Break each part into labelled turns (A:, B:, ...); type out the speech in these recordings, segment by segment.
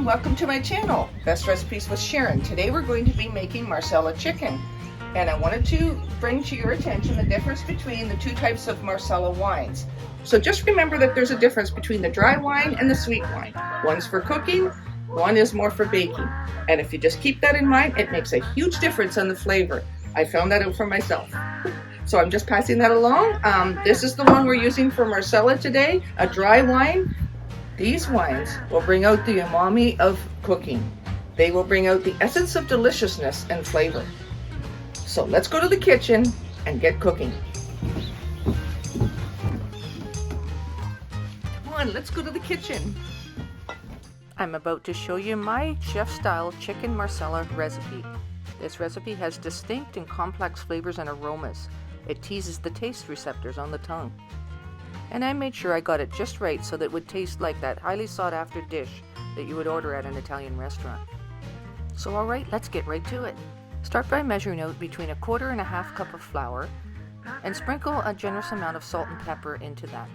A: and welcome to my channel, Best Recipes with Sharon. Today we're going to be making Marsala chicken, and I wanted to bring to your attention the difference between the two types of Marsala wines. So just remember that there's a difference between the dry wine and the sweet wine. One's for cooking, one is more for baking. And if you just keep that in mind, it makes a huge difference on the flavor. I found that out for myself. So I'm just passing that along. This is the one we're using for Marsala today, a dry wine. These wines will bring out the umami of cooking. They will bring out the essence of deliciousness and flavor. So let's go to the kitchen and get cooking. Come on, let's go to the kitchen. I'm about to show you my chef-style chicken marsala recipe. This recipe has distinct and complex flavors and aromas. It teases the taste receptors on the tongue. And I made sure I got it just right so that it would taste like that highly sought after dish that you would order at an Italian restaurant. So alright, let's get right to it. Start by measuring out between 1/4 and 1/2 cup of flour and sprinkle a generous amount of salt and pepper into that.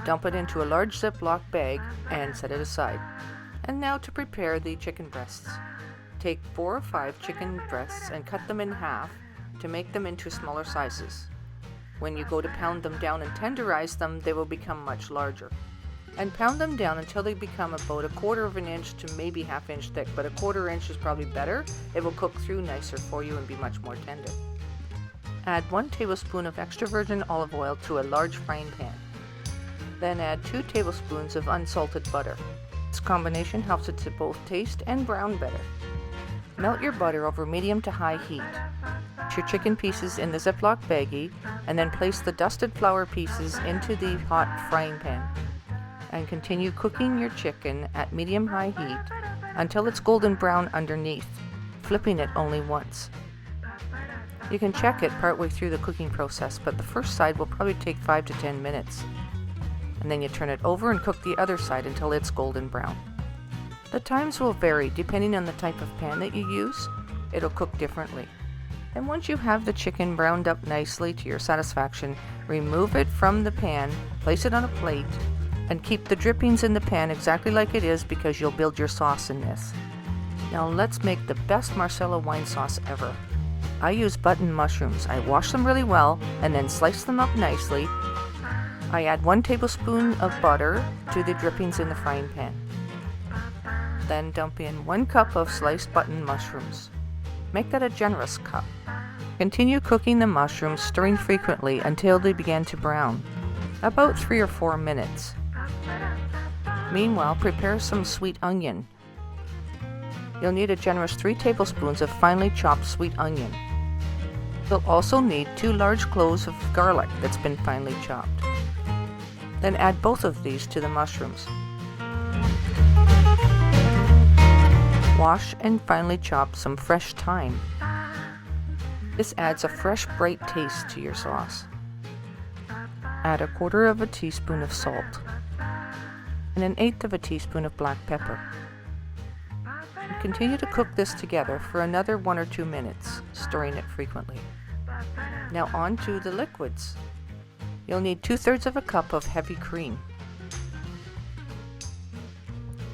A: Dump it into a large Ziploc bag and set it aside. And now to prepare the chicken breasts. Take 4 or 5 chicken breasts and cut them in half to make them into smaller sizes. When you go to pound them down and tenderize them, they will become much larger. And pound them down until they become about 1/4 of an inch to maybe 1/2 inch thick, but 1/4 inch is probably better. It will cook through nicer for you and be much more tender. Add 1 tablespoon of extra virgin olive oil to a large frying pan. Then add 2 tablespoons of unsalted butter. This combination helps it to both taste and brown better. Melt your butter over medium to high heat. Put your chicken pieces in the Ziploc baggie and then place the dusted flour pieces into the hot frying pan. And continue cooking your chicken at medium-high heat until it's golden brown underneath, flipping it only once. You can check it partway through the cooking process, but the first side will probably take 5 to 10 minutes. And then you turn it over and cook the other side until it's golden brown. The times will vary depending on the type of pan that you use. It'll cook differently. And once you have the chicken browned up nicely to your satisfaction, remove it from the pan, place it on a plate, and keep the drippings in the pan exactly like it is because you'll build your sauce in this. Now let's make the best Marsala wine sauce ever. I use button mushrooms. I wash them really well and then slice them up nicely. I add 1 tablespoon of butter to the drippings in the frying pan. Then dump in 1 cup of sliced button mushrooms. Make that a generous cup. Continue cooking the mushrooms, stirring frequently until they begin to brown, about 3 or 4 minutes. Meanwhile, prepare some sweet onion. You'll need a generous 3 tablespoons of finely chopped sweet onion. You'll also need 2 large cloves of garlic that's been finely chopped. Then add both of these to the mushrooms. Wash and finely chop some fresh thyme. This adds a fresh, bright taste to your sauce. Add 1/4 of a teaspoon of salt and 1/8 of a teaspoon of black pepper. And continue to cook this together for another 1 or 2 minutes, stirring it frequently. Now on to the liquids. You'll need 2/3 of a cup of heavy cream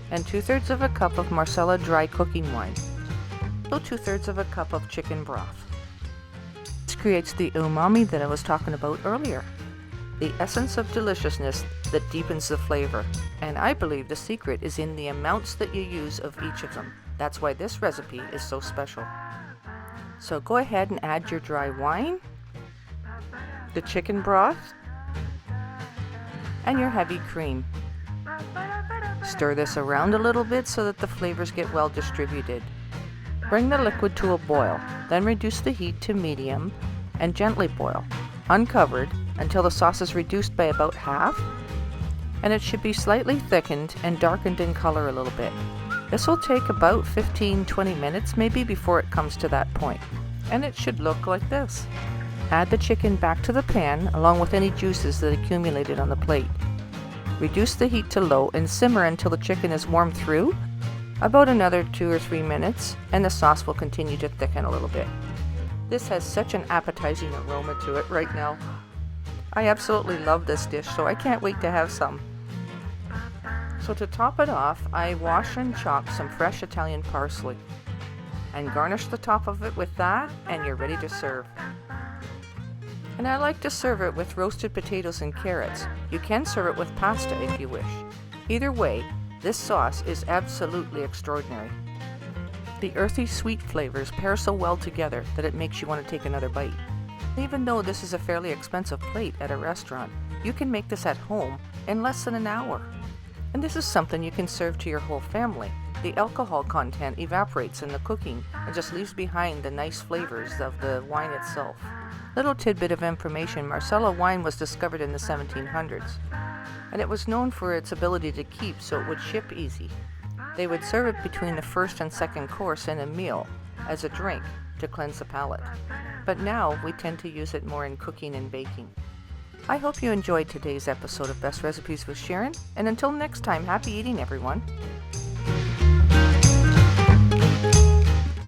A: and 2/3 of a cup of Marsala dry cooking wine, so 2/3 of a cup of chicken broth. This creates the umami that I was talking about earlier, the essence of deliciousness that deepens the flavor, and I believe the secret is in the amounts that you use of each of them. That's why this recipe is so special. So go ahead and add your dry wine, the chicken broth, and your heavy cream. Stir this around a little bit so that the flavors get well distributed. Bring the liquid to a boil, then reduce the heat to medium and gently boil, uncovered, until the sauce is reduced by about half, and it should be slightly thickened and darkened in color a little bit. This will take about 15-20 minutes maybe before it comes to that point, and it should look like this. Add the chicken back to the pan along with any juices that accumulated on the plate. Reduce the heat to low and simmer until the chicken is warmed through, about another 2 or 3 minutes, and the sauce will continue to thicken a little bit. This has such an appetizing aroma to it right now. I absolutely love this dish, so I can't wait to have some. So to top it off, I wash and chop some fresh Italian parsley and garnish the top of it with that, and you're ready to serve. And I like to serve it with roasted potatoes and carrots. You can serve it with pasta if you wish. Either way, this sauce is absolutely extraordinary. The earthy sweet flavors pair so well together that it makes you want to take another bite. Even though this is a fairly expensive plate at a restaurant, you can make this at home in less than an hour. And this is something you can serve to your whole family. The alcohol content evaporates in the cooking and just leaves behind the nice flavors of the wine itself. Little tidbit of information, Marsala wine was discovered in the 1700s, and it was known for its ability to keep so it would ship easy. They would serve it between the first and second course in a meal as a drink to cleanse the palate. But now we tend to use it more in cooking and baking. I hope you enjoyed today's episode of Best Recipes with Sharon, and until next time, happy eating, everyone.